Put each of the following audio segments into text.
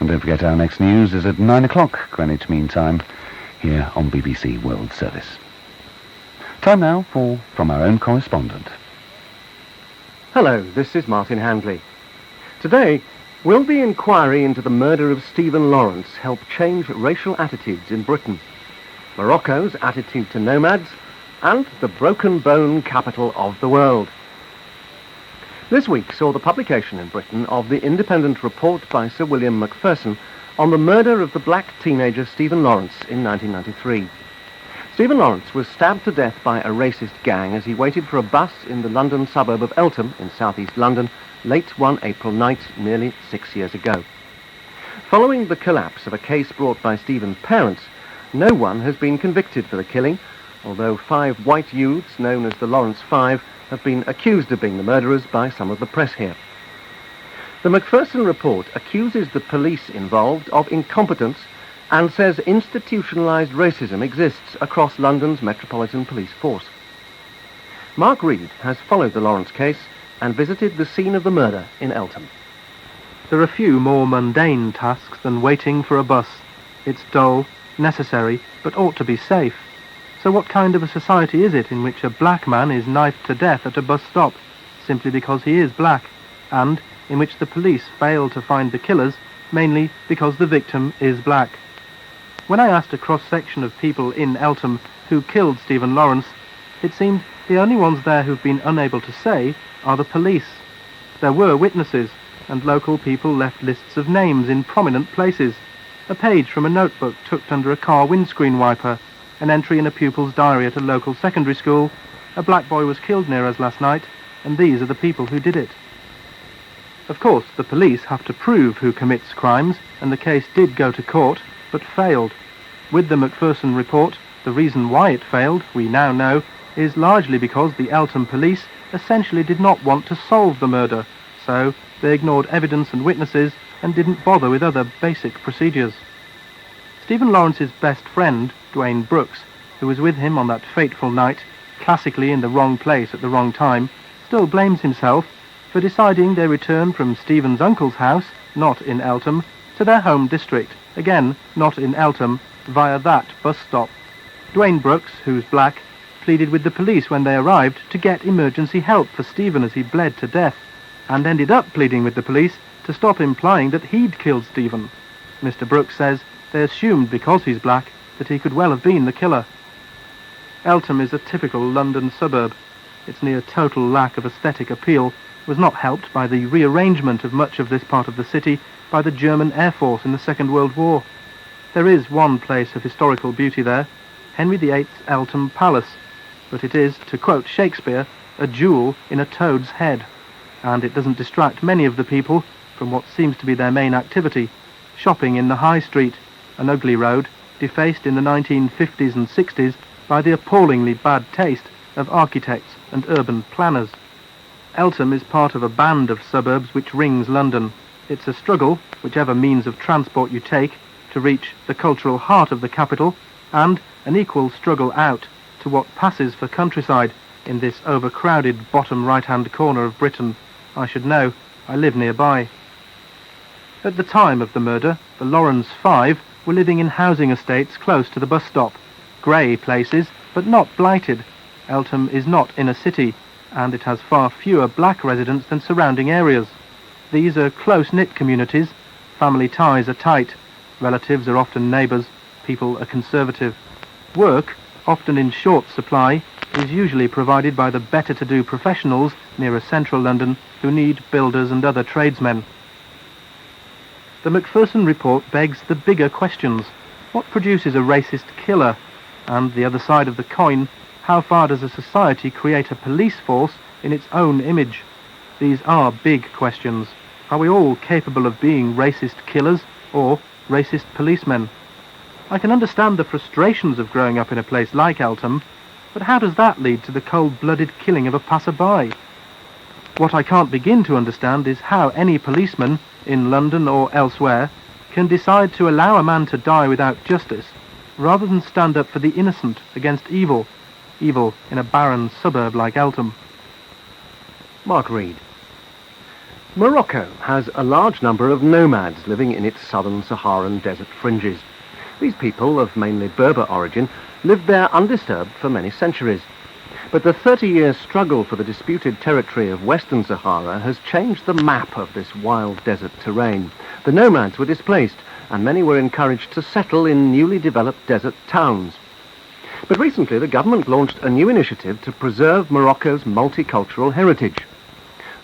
And don't forget our next news is at 9 o'clock Greenwich Mean Time here on BBC World Service. Time now for From Our Own Correspondent. Hello, this is Martin Handley. Today, will the inquiry into the murder of Stephen Lawrence help change racial attitudes in Britain? Morocco's attitude to nomads, and the broken bone capital of the world. This week saw the publication in Britain of the independent report by Sir William Macpherson on the murder of the black teenager Stephen Lawrence in 1993. Stephen Lawrence was stabbed to death by a racist gang as he waited for a bus in the London suburb of Eltham in southeast London late one April night nearly 6 years ago. Following the collapse of a case brought by Stephen's parents, no one has been convicted for the killing, although 5 white youths known as the Lawrence Five have been accused of being the murderers by some of the press here. The Macpherson report accuses the police involved of incompetence and says institutionalised racism exists across London's Metropolitan Police Force. Mark Reed has followed the Lawrence case and visited the scene of the murder in Eltham. There are few more mundane tasks than waiting for a bus. It's dull, necessary, but ought to be safe. So what kind of a society is it in which a black man is knifed to death at a bus stop, simply because he is black, and in which the police fail to find the killers, mainly because the victim is black? When I asked a cross-section of people in Eltham who killed Stephen Lawrence, it seemed the only ones there who've been unable to say are the police. There were witnesses, and local people left lists of names in prominent places, a page from a notebook tucked under a car windscreen wiper, an entry in a pupil's diary at a local secondary school, a black boy was killed near us last night, and these are the people who did it. Of course, the police have to prove who commits crimes, and the case did go to court, but failed. With the Macpherson report, the reason why it failed, we now know, is largely because the Eltham police essentially did not want to solve the murder, so they ignored evidence and witnesses and didn't bother with other basic procedures. Stephen Lawrence's best friend, Dwayne Brooks, who was with him on that fateful night, classically in the wrong place at the wrong time, still blames himself for deciding they return from Stephen's uncle's house, not in Eltham, to their home district, again not in Eltham, via that bus stop. Dwayne Brooks, who's black, pleaded with the police when they arrived to get emergency help for Stephen as he bled to death, and ended up pleading with the police to stop implying that he'd killed Stephen. Mr. Brooks says they assumed because he's black that he could well have been the killer. Eltham is a typical London suburb. Its near total lack of aesthetic appeal was not helped by the rearrangement of much of this part of the city by the German Air Force in the Second World War. There is one place of historical beauty there, Henry VIII's Eltham Palace, but it is, to quote Shakespeare, a jewel in a toad's head, and it doesn't distract many of the people from what seems to be their main activity, shopping in the High Street, an ugly road defaced in the 1950s and 60s by the appallingly bad taste of architects and urban planners. Eltham is part of a band of suburbs which rings London. It's a struggle, whichever means of transport you take, to reach the cultural heart of the capital, and an equal struggle out to what passes for countryside in this overcrowded bottom right-hand corner of Britain. I should know, I live nearby. At the time of the murder, the Lawrence Five were living in housing estates close to the bus stop. Grey places, but not blighted. Eltham is not in a city, and it has far fewer black residents than surrounding areas. These are close-knit communities, family ties are tight, relatives are often neighbours, people are conservative. Work, often in short supply, is usually provided by the better-to-do professionals nearer central London who need builders and other tradesmen. The Macpherson report begs the bigger questions. What produces a racist killer? And the other side of the coin, how far does a society create a police force in its own image? These are big questions. Are we all capable of being racist killers or racist policemen? I can understand the frustrations of growing up in a place like Eltham, but how does that lead to the cold-blooded killing of a passer-by? What I can't begin to understand is how any policeman, in London or elsewhere, can decide to allow a man to die without justice, rather than stand up for the innocent against evil in a barren suburb like Eltham. Mark Reed. Morocco has a large number of nomads living in its southern Saharan desert fringes. These people, of mainly Berber origin, lived there undisturbed for many centuries. But the 30-year struggle for the disputed territory of Western Sahara has changed the map of this wild desert terrain. The nomads were displaced, and many were encouraged to settle in newly developed desert towns. But recently the government launched a new initiative to preserve Morocco's multicultural heritage.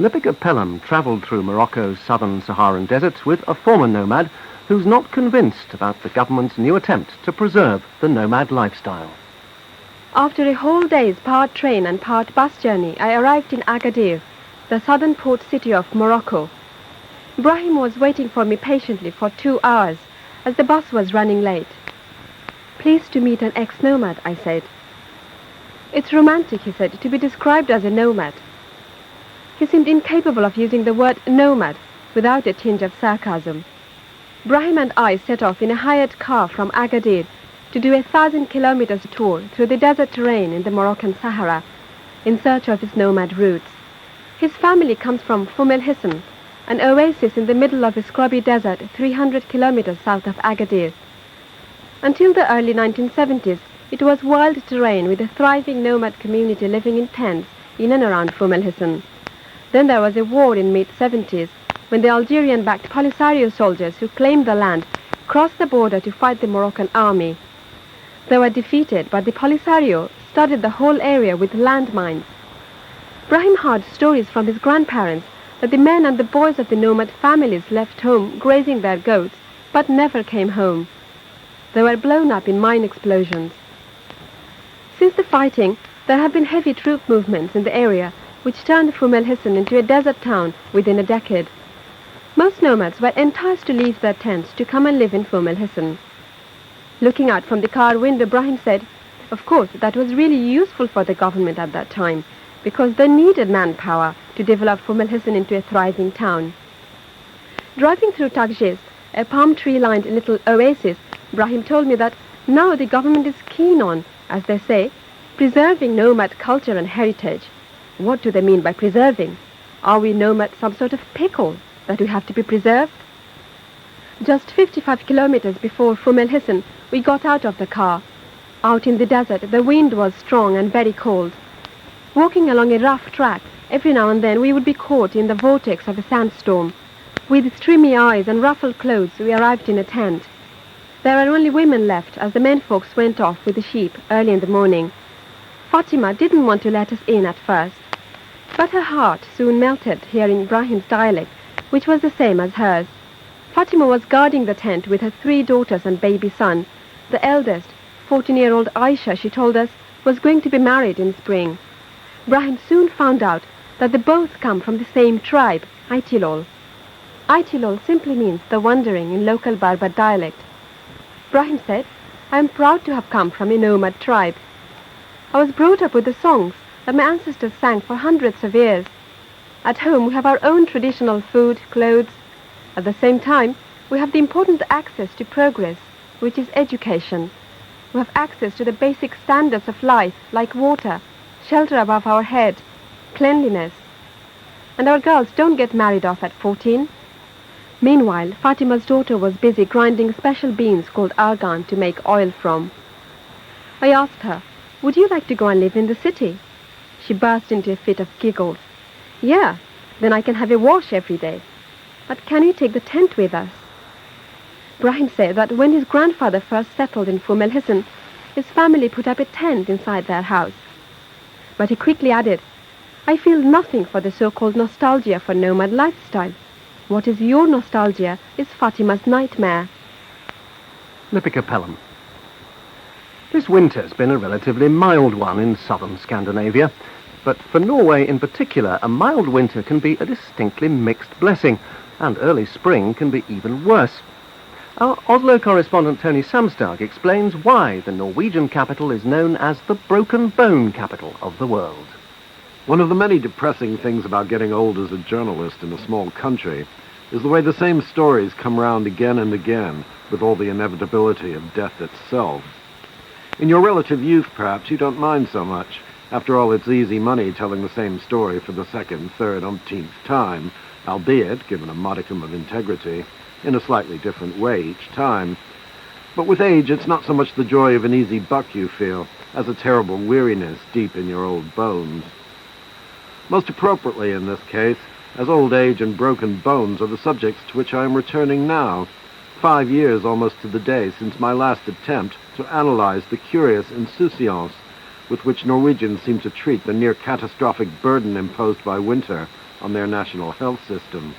Lipika Pelham travelled through Morocco's southern Saharan desert with a former nomad who's not convinced about the government's new attempt to preserve the nomad lifestyle. After a whole day's part train and part bus journey, I arrived in Agadir, the southern port city of Morocco. Brahim was waiting for me patiently for 2 hours, as the bus was running late. "Pleased to meet an ex-nomad," I said. "It's romantic," he said, "to be described as a nomad." He seemed incapable of using the word nomad without a tinge of sarcasm. Brahim and I set off in a hired car from Agadir to do a 1,000 kilometers tour through the desert terrain in the Moroccan Sahara in search of his nomad roots. His family comes from Fumel Hisn, an oasis in the middle of a scrubby desert 300 kilometers south of Agadir. Until the early 1970s, it was wild terrain with a thriving nomad community living in tents in and around Fumel Hisn. Then there was a war in mid-70s when the Algerian-backed Polisario soldiers who claimed the land crossed the border to fight the Moroccan army. They were defeated, but the Polisario studded the whole area with landmines. Brahim heard stories from his grandparents that the men and the boys of the nomad families left home grazing their goats, but never came home. They were blown up in mine explosions. Since the fighting, there have been heavy troop movements in the area, which turned Fumel Hisn into a desert town within a decade. Most nomads were enticed to leave their tents to come and live in Fumel Hisn. Looking out from the car window, Brahim said, of course, that was really useful for the government at that time, because they needed manpower to develop Fumel Hisn into a thriving town. Driving through Tagjis, a palm tree-lined little oasis, Brahim told me that now the government is keen on, as they say, preserving nomad culture and heritage. What do they mean by preserving? Are we nomads some sort of pickle that we have to be preserved? Just 55 kilometers before Fumel Hisn, we got out of the car. Out in the desert, the wind was strong and very cold. Walking along a rough track, every now and then we would be caught in the vortex of a sandstorm. With streamy eyes and ruffled clothes, we arrived in a tent. There were only women left as the menfolks went off with the sheep early in the morning. Fatima didn't want to let us in at first, but her heart soon melted hearing Brahim's dialect, which was the same as hers. Fatima was guarding the tent with her 3 daughters and baby son. The eldest, 14-year-old Aisha, she told us, was going to be married in spring. Brahim soon found out that they both come from the same tribe, Aitilol. Aitilol simply means the wandering in local Berber dialect. Brahim said, "I am proud to have come from a nomad tribe. I was brought up with the songs that my ancestors sang for hundreds of years. At home we have our own traditional food, clothes. At the same time, we have the important access to progress, which is education. We have access to the basic standards of life, like water, shelter above our head, cleanliness. And our girls don't get married off at 14. Meanwhile, Fatima's daughter was busy grinding special beans called argan to make oil from. I asked her, "Would you like to go and live in the city?" She burst into a fit of giggles. "Yeah, then I can have a wash every day. But can you take the tent with us?" Brahim said that when his grandfather first settled in Fumel Hisn, his family put up a tent inside their house. But he quickly added, "I feel nothing for the so-called nostalgia for nomad lifestyle. What is your nostalgia is Fatima's nightmare." Lipika Pelham. This winter's been a relatively mild one in southern Scandinavia, but for Norway in particular, a mild winter can be a distinctly mixed blessing, and early spring can be even worse. Our Oslo correspondent Tony Samstag explains why the Norwegian capital is known as the broken bone capital of the world. One of the many depressing things about getting old as a journalist in a small country is the way the same stories come round again and again, with all the inevitability of death itself. In your relative youth, perhaps, you don't mind so much. After all, it's easy money telling the same story for the second, third, umpteenth time. albeit, given a modicum of integrity, in a slightly different way each time. But with age, it's not so much the joy of an easy buck you feel, as a terrible weariness deep in your old bones. Most appropriately in this case, as old age and broken bones are the subjects to which I am returning now, 5 years almost to the day since my last attempt to analyze the curious insouciance with which Norwegians seem to treat the near-catastrophic burden imposed by winter on their national health system.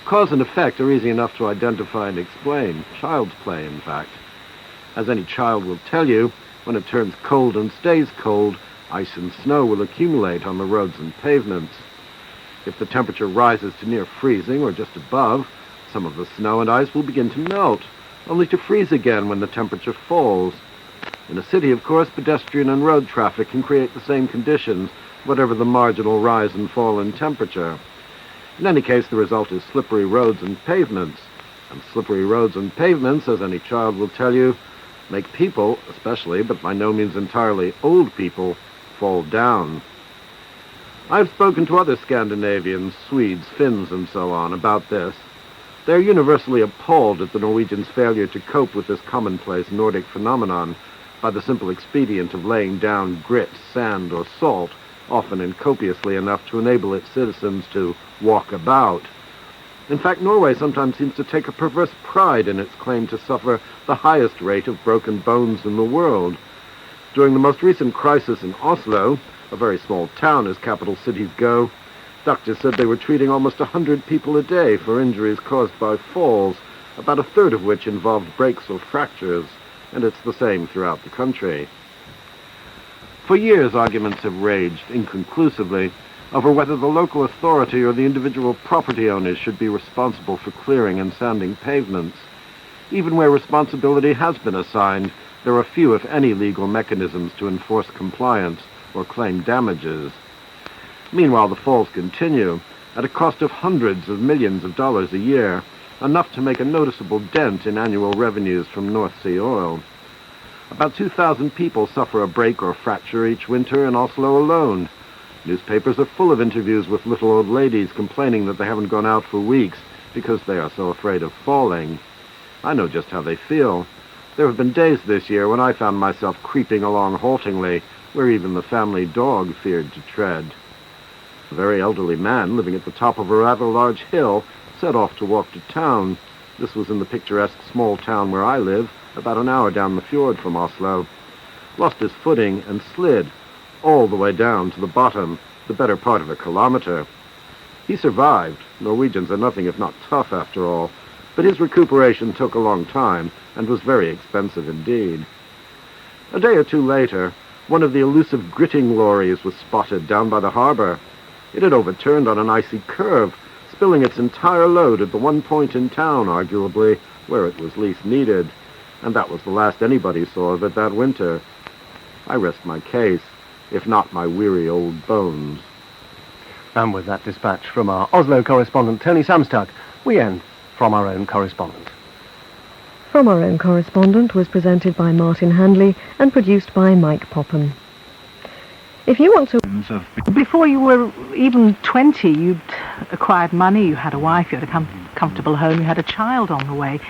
Cause and effect are easy enough to identify and explain, child's play, in fact. As any child will tell you, when it turns cold and stays cold, ice and snow will accumulate on the roads and pavements. If the temperature rises to near freezing or just above, some of the snow and ice will begin to melt, only to freeze again when the temperature falls. In a city, of course, pedestrian and road traffic can create the same conditions, whatever the marginal rise and fall in temperature. In any case, the result is slippery roads and pavements. And slippery roads and pavements, as any child will tell you, make people, especially, but by no means entirely old people, fall down. I've spoken to other Scandinavians, Swedes, Finns, and so on, about this. They're universally appalled at the Norwegians' failure to cope with this commonplace Nordic phenomenon by the simple expedient of laying down grit, sand, or salt, often and copiously enough to enable its citizens to walk about. In fact, Norway sometimes seems to take a perverse pride in its claim to suffer the highest rate of broken bones in the world. During the most recent crisis in Oslo, a very small town as capital cities go, doctors said they were treating almost 100 people a day for injuries caused by falls, about a third of which involved breaks or fractures, and it's the same throughout the country. For years, arguments have raged, inconclusively, over whether the local authority or the individual property owners should be responsible for clearing and sanding pavements. Even where responsibility has been assigned, there are few, if any, legal mechanisms to enforce compliance or claim damages. Meanwhile, the falls continue, at a cost of hundreds of millions of dollars a year, enough to make a noticeable dent in annual revenues from North Sea oil. About 2,000 people suffer a break or fracture each winter in Oslo alone. Newspapers are full of interviews with little old ladies complaining that they haven't gone out for weeks because they are so afraid of falling. I know just how they feel. There have been days this year when I found myself creeping along haltingly, where even the family dog feared to tread. A very elderly man living at the top of a rather large hill set off to walk to town. This was in the picturesque small town where I live, about an hour down the fjord from Oslo. Lost his footing and slid all the way down to the bottom, the better part of a kilometer. He survived. Norwegians are nothing if not tough, after all, but his recuperation took a long time and was very expensive indeed. A day or two later, one of the elusive gritting lorries was spotted down by the harbor. It had overturned on an icy curve, spilling its entire load at the one point in town, arguably, where it was least needed, and that was the last anybody saw of it that winter. I rest my case, if not my weary old bones. And with that dispatch from our Oslo correspondent, Tony Samstag, we end From Our Own Correspondent. From Our Own Correspondent was presented by Martin Handley and produced by Mike Popham. If you want to... Before you were even 20, you'd acquired money, you had a wife, you had a comfortable home, you had a child on the way.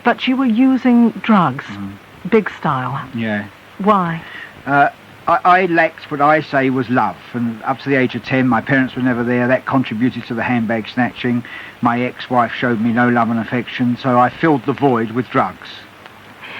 But you were using drugs, big style. Yeah. Why? I lacked what I say was love, and up to the age of 10 my parents were never there. That contributed to the handbag snatching. My ex-wife showed me no love and affection, so I filled the void with drugs.